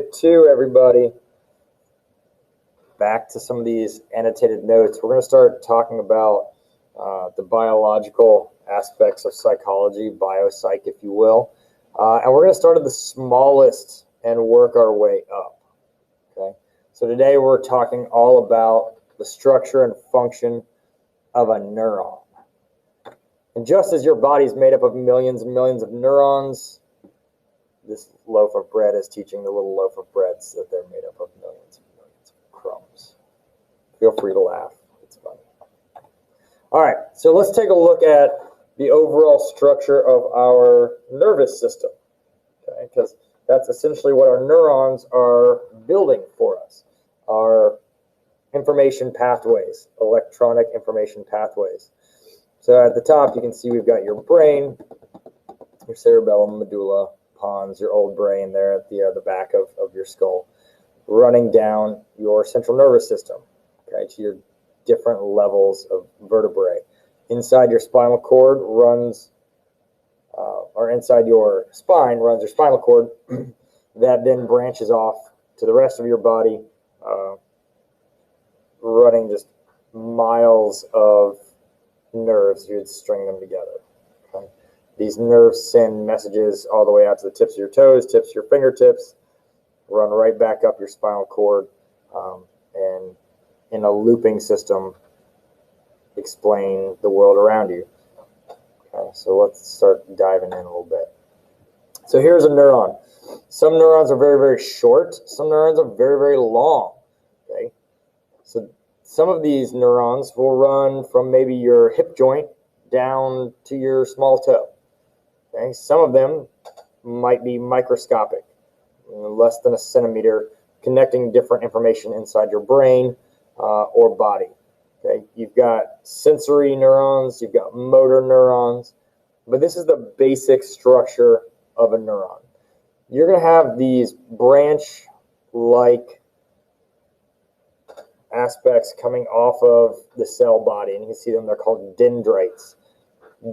Unit 2, everybody. Back to some of these annotated notes. We're going to start talking about the biological aspects of psychology, biopsych, if you will. And we're going to start at the smallest and work our way up. Okay. So today we're talking all about the structure and function of a neuron. And just as your body is made up of millions and millions of neurons, this loaf of bread is teaching the little loaf of breads that they're made up of millions and millions of crumbs. Feel free to laugh. It's funny. All right, so let's take a look at the overall structure of our nervous system, okay? Because that's essentially what our neurons are building for us. Our information pathways, electronic information pathways. So at the top, you can see we've got your brain, your cerebellum, medulla, pons, your old brain there at the back of your skull, running down your central nervous system, okay, to your different levels of vertebrae. Inside your spinal cord runs, or inside your spine runs your spinal cord that then branches off to the rest of your body, running just miles of nerves. You'd string them together. Okay? These nerves send messages all the way out to the tips of your toes, tips of your fingertips, run right back up your spinal cord, and in a looping system explain the world around you. Okay, so let's start diving in a little bit. So here's a neuron. Some neurons are very, very short. Some neurons are very, very long. Okay, so some of these neurons will run from maybe your hip joint down to your small toe. Okay, some of them might be microscopic, less than a centimeter, connecting different information inside your brain or body. Okay, you've got sensory neurons, you've got motor neurons, but this is the basic structure of a neuron. You're going to have these branch-like aspects coming off of the cell body, and you can see them, they're called dendrites.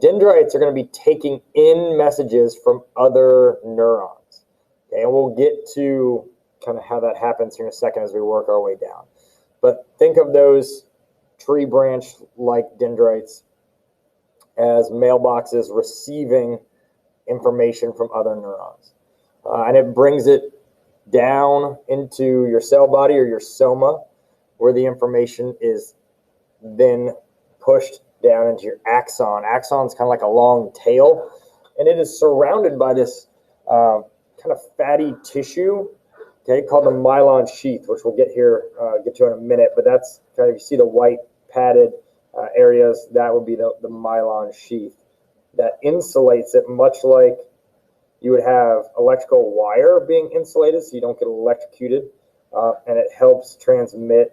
Dendrites are going to be taking in messages from other neurons. Okay, and we'll get to kind of how that happens here in a second as we work our way down. But think of those tree branch-like dendrites as mailboxes receiving information from other neurons. And it brings it down into your cell body or your soma, where the information is then pushed down into your axon. Axon is kind of like a long tail, and it is surrounded by this kind of fatty tissue, okay, called the myelin sheath, which we'll get to in a minute. But that's kind of, you see the white padded areas, that would be the myelin sheath that insulates it, much like you would have electrical wire being insulated so you don't get electrocuted, and it helps transmit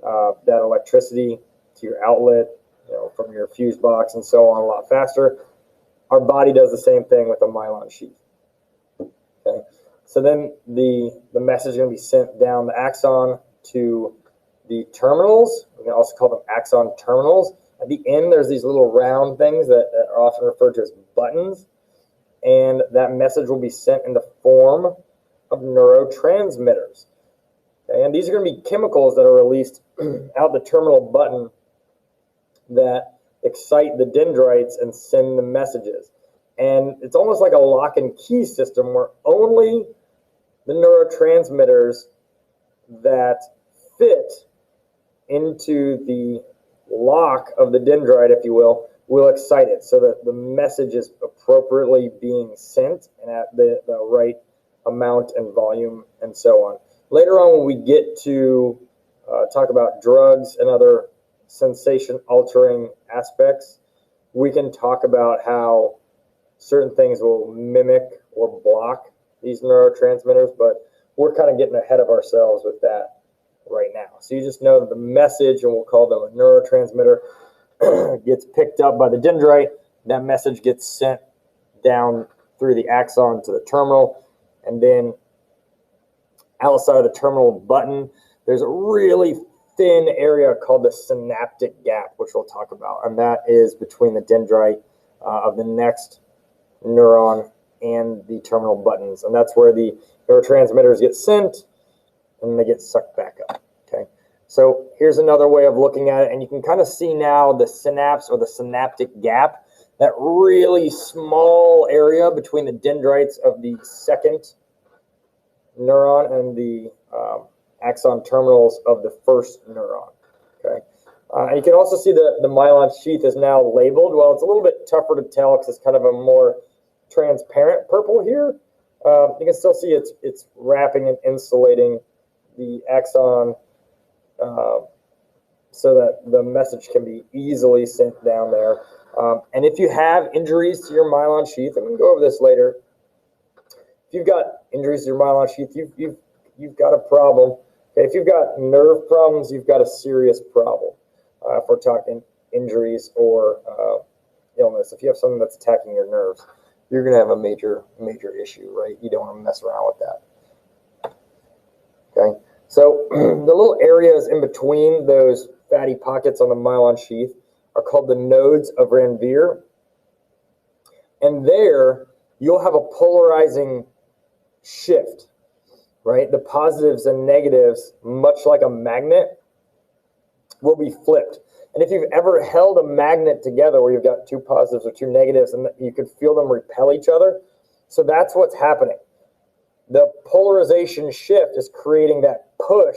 that electricity to your outlet, from your fuse box and so on a lot faster. Our body does the same thing with a myelin sheath. Okay, so then the message is going to be sent down the axon to the terminals. We can also call them axon terminals. At the end, there's these little round things that are often referred to as buttons, and that message will be sent in the form of neurotransmitters. Okay, and these are going to be chemicals that are released out the terminal button that excite the dendrites and send the messages. And it's almost like a lock and key system where only the neurotransmitters that fit into the lock of the dendrite, if you will excite it so that the message is appropriately being sent and at the right amount and volume and so on. Later on, when we get to talk about drugs and other sensation-altering aspects, we can talk about how certain things will mimic or block these neurotransmitters, but we're kind of getting ahead of ourselves with that right now. So you just know that the message, and we'll call them a neurotransmitter, gets picked up by the dendrite. That message gets sent down through the axon to the terminal, and then outside of the terminal button, there's a really thin area called the synaptic gap, which we'll talk about, and that is between the dendrite of the next neuron and the terminal buttons. And that's where the neurotransmitters get sent and they get sucked back up. Okay. So here's another way of looking at it. And you can kind of see now the synapse or the synaptic gap, that really small area between the dendrites of the second neuron and the axon terminals of the first neuron. Okay. And you can also see the myelin sheath is now labeled. Well, it's a little bit tougher to tell because it's kind of a more transparent purple here. You can still see it's wrapping and insulating the axon so that the message can be easily sent down there. And if you have injuries to your myelin sheath, and we can go over this later, if you've got injuries to your myelin sheath, you've got a problem. Okay, if you've got nerve problems, you've got a serious problem. If we're talking injuries or illness, if you have something that's attacking your nerves, you're going to have a major issue, right? You don't want to mess around with that. Okay, so the little areas in between those fatty pockets on the myelin sheath are called the nodes of Ranvier. And there, you'll have a polarizing shift, right? The positives and negatives, much like a magnet, will be flipped. And if you've ever held a magnet together where you've got two positives or two negatives and you could feel them repel each other, so that's what's happening. The polarization shift is creating that push,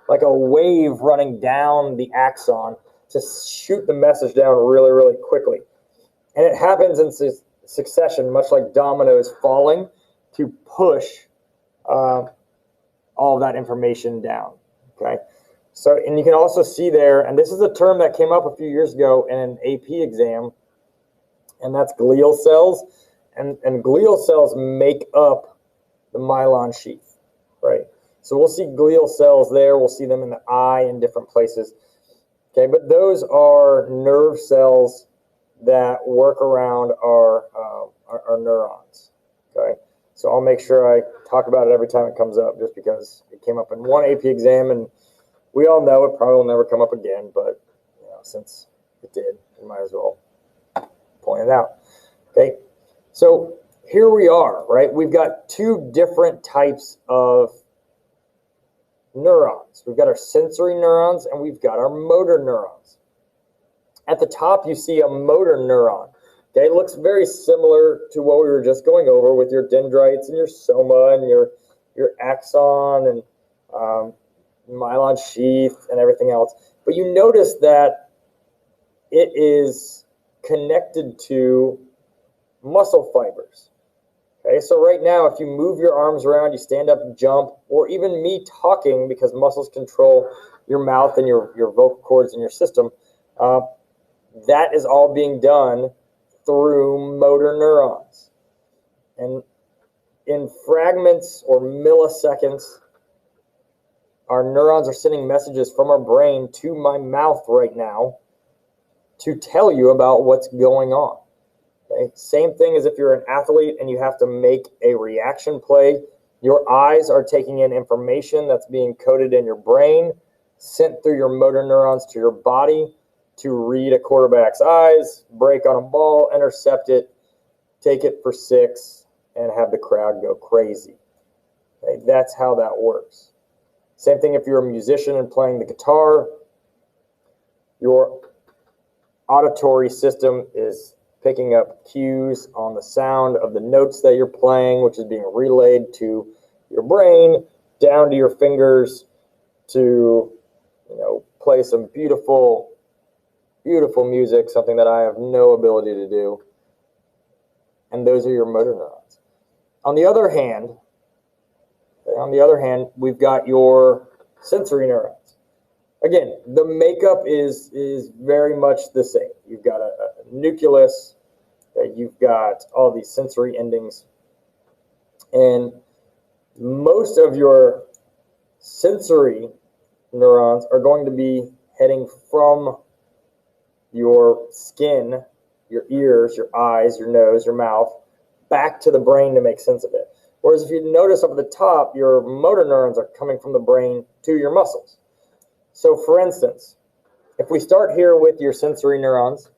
like a wave running down the axon to shoot the message down really, really quickly. And it happens in succession, much like dominoes falling, to push all of that information down, okay? So, and you can also see there, and this is a term that came up a few years ago in an AP exam, and that's glial cells. And glial cells make up the myelin sheath, right? So we'll see glial cells there. We'll see them in the eye in different places. Okay, but those are nerve cells that work around our neurons, okay? So I'll make sure I talk about it every time it comes up, just because it came up in one AP exam, and we all know it probably will never come up again, but you know, since it did, we might as well point it out. Okay, so here we are, right? We've got two different types of neurons. We've got our sensory neurons and we've got our motor neurons. At the top, you see a motor neuron. Okay, it looks very similar to what we were just going over with your dendrites and your soma and your axon and myelin sheath and everything else. But you notice that it is connected to muscle fibers. Okay, so right now, if you move your arms around, you stand up, jump, or even me talking, because muscles control your mouth and your vocal cords in your system, that is all being done through motor neurons. And in fragments or milliseconds, our neurons are sending messages from our brain to my mouth right now to tell you about what's going on. Okay? Same thing as if you're an athlete and you have to make a reaction play. Your eyes are taking in information that's being coded in your brain, sent through your motor neurons to your body to read a quarterback's eyes, break on a ball, intercept it, take it for 6, and have the crowd go crazy. Okay? That's how that works. Same thing if you're a musician and playing the guitar. Your auditory system is picking up cues on the sound of the notes that you're playing, which is being relayed to your brain, down to your fingers to, play some beautiful, beautiful music, something that I have no ability to do. And those are your motor neurons. On the other hand, we've got your sensory neurons. Again, the makeup is very much the same. You've got a nucleus, you've got all these sensory endings, and most of your sensory neurons are going to be heading from your skin, your ears, your eyes, your nose, your mouth, back to the brain to make sense of it. Whereas if you notice up at the top, your motor neurons are coming from the brain to your muscles. So for instance, if we start here with your sensory neurons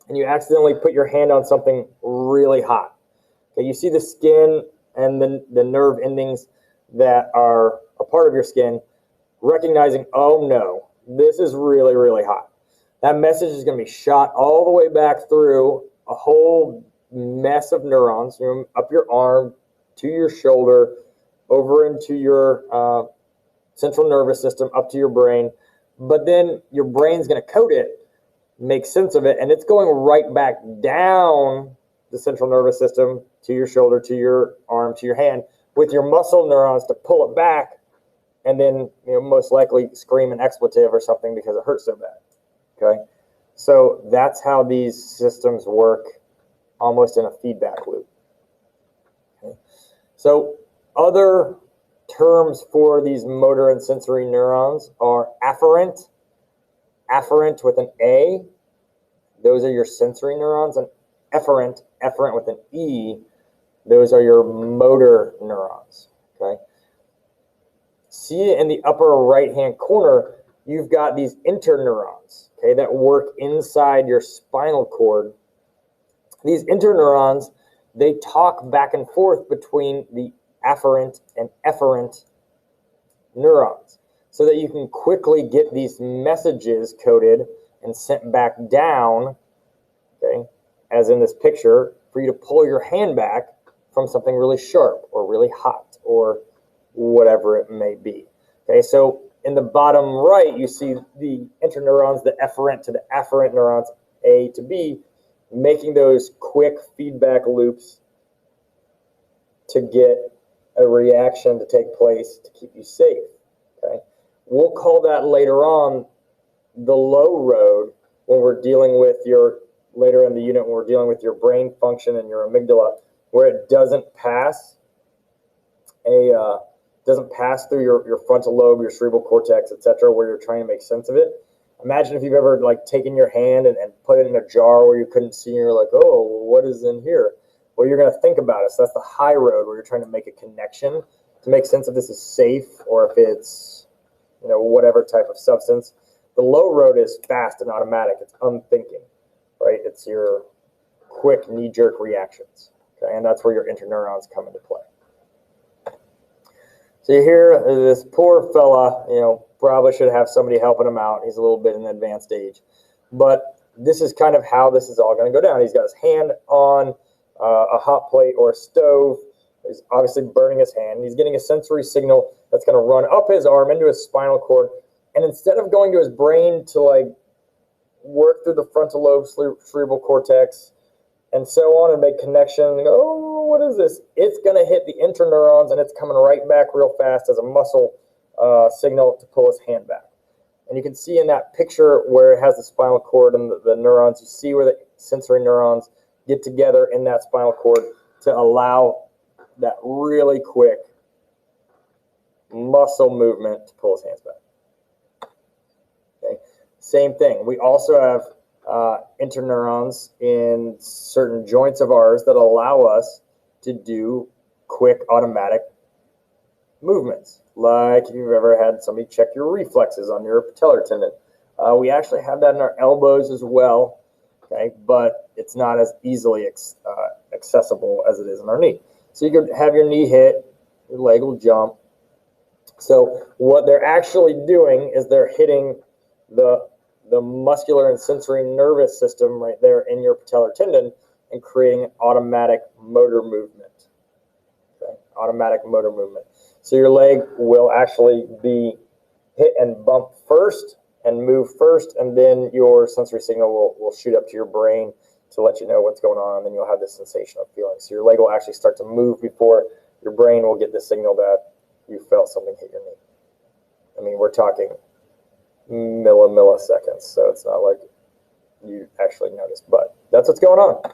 and you accidentally put your hand on something really hot, Okay, you see the skin and the nerve endings that are a part of your skin recognizing, oh no, this is really, really hot. That message is going to be shot all the way back through a whole mess of neurons, up your arm, to your shoulder, over into your central nervous system, up to your brain. But then your brain's going to code it, make sense of it, and it's going right back down the central nervous system to your shoulder, to your arm, to your hand, with your muscle neurons to pull it back, and then most likely scream an expletive or something because it hurts so bad. Okay, so that's how these systems work, almost in a feedback loop. Okay. So other terms for these motor and sensory neurons are afferent with an A. Those are your sensory neurons, and efferent with an E. Those are your motor neurons. Okay. See in the upper right-hand corner, you've got these interneurons, okay, that work inside your spinal cord. These interneurons, they talk back and forth between the afferent and efferent neurons so that you can quickly get these messages coded and sent back down, okay, as in this picture, for you to pull your hand back from something really sharp or really hot or whatever it may be. Okay, so in the bottom right, you see the interneurons, the efferent to the afferent neurons, A to B, making those quick feedback loops to get a reaction to take place to keep you safe. Okay, we'll call that later on the low road when we're dealing with later in the unit, when we're dealing with your brain function and your amygdala, where it doesn't pass through your frontal lobe, your cerebral cortex, etc., where you're trying to make sense of it. Imagine if you've ever taken your hand and put it in a jar where you couldn't see, and you're like, oh, well, what is in here? Well, you're going to think about it. So that's the high road, where you're trying to make a connection to make sense if this is safe or if it's whatever type of substance. The low road is fast and automatic. It's unthinking, right? It's your quick knee-jerk reactions, okay? And that's where your interneurons come into play. So you hear this poor fella, probably should have somebody helping him out. He's a little bit in an advanced age. But this is kind of how this is all going to go down. He's got his hand on a hot plate or a stove. He's obviously burning his hand. He's getting a sensory signal that's going to run up his arm into his spinal cord. And instead of going to his brain to work through the frontal lobe, cerebral cortex, and so on, and make connection and go, oh, what is this? It's going to hit the interneurons, and it's coming right back real fast as a muscle signal to pull his hand back. And you can see in that picture where it has the spinal cord and the neurons, you see where the sensory neurons get together in that spinal cord to allow that really quick muscle movement to pull his hands back. Okay. Same thing. We also have interneurons in certain joints of ours that allow us to do quick automatic movements. Like if you've ever had somebody check your reflexes on your patellar tendon. We actually have that in our elbows as well, okay, but it's not as easily accessible as it is in our knee. So you could have your knee hit, your leg will jump. So what they're actually doing is they're hitting the muscular and sensory nervous system right there in your patellar tendon and creating an automatic motor movement. Okay? Automatic motor movement. So your leg will actually be hit and bump first and move first, and then your sensory signal will shoot up to your brain to let you know what's going on, and then you'll have this sensation of feeling. So your leg will actually start to move before your brain will get the signal that you felt something hit your knee. I mean, we're talking milliseconds, so it's not like you actually notice, but that's what's going on.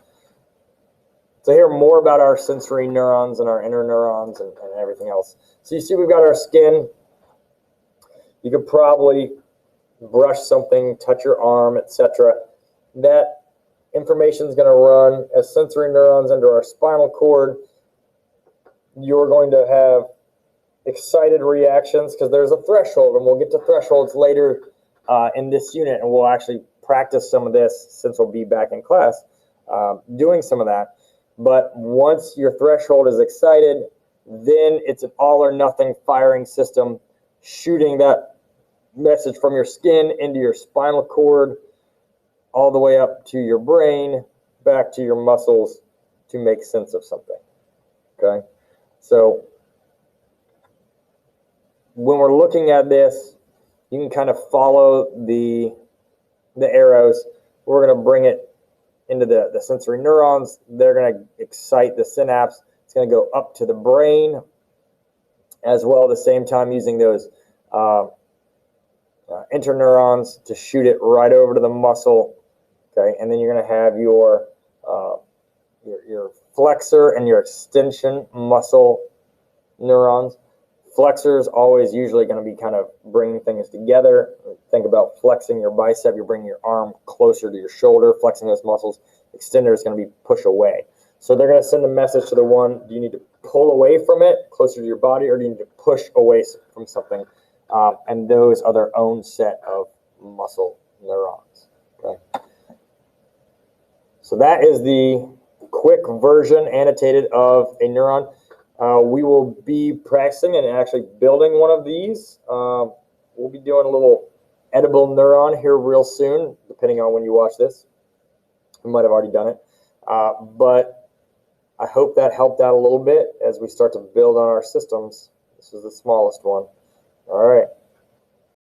So hear more about our sensory neurons and our interneurons and everything else. So you see we've got our skin. You could probably brush something, touch your arm, etc. That information is going to run as sensory neurons into our spinal cord. You're going to have excited reactions because there's a threshold, and we'll get to thresholds later in this unit, and we'll actually practice some of this since we'll be back in class doing some of that. But once your threshold is excited, then it's an all or nothing firing system, shooting that message from your skin into your spinal cord, all the way up to your brain, back to your muscles to make sense of something. Okay? So when we're looking at this, you can kind of follow the arrows. We're going to bring it into the sensory neurons. They're going to excite the synapse. It's going to go up to the brain as well at the same time, using those interneurons to shoot it right over to the muscle. Okay, and then you're going to have your flexor and your extension muscle neurons. Flexor is always usually going to be kind of bringing things together. Think about flexing your bicep. You're bringing your arm closer to your shoulder, flexing those muscles. Extender is going to be push away. So they're going to send a message to the one, do you need to pull away from it, closer to your body, or do you need to push away from something? And those are their own set of muscle neurons. Okay. So that is the quick version, annotated, of a neuron. We will be practicing and actually building one of these. We'll be doing a little edible neuron here real soon, depending on when you watch this. We might have already done it. But I hope that helped out a little bit as we start to build on our systems. This is the smallest one. All right.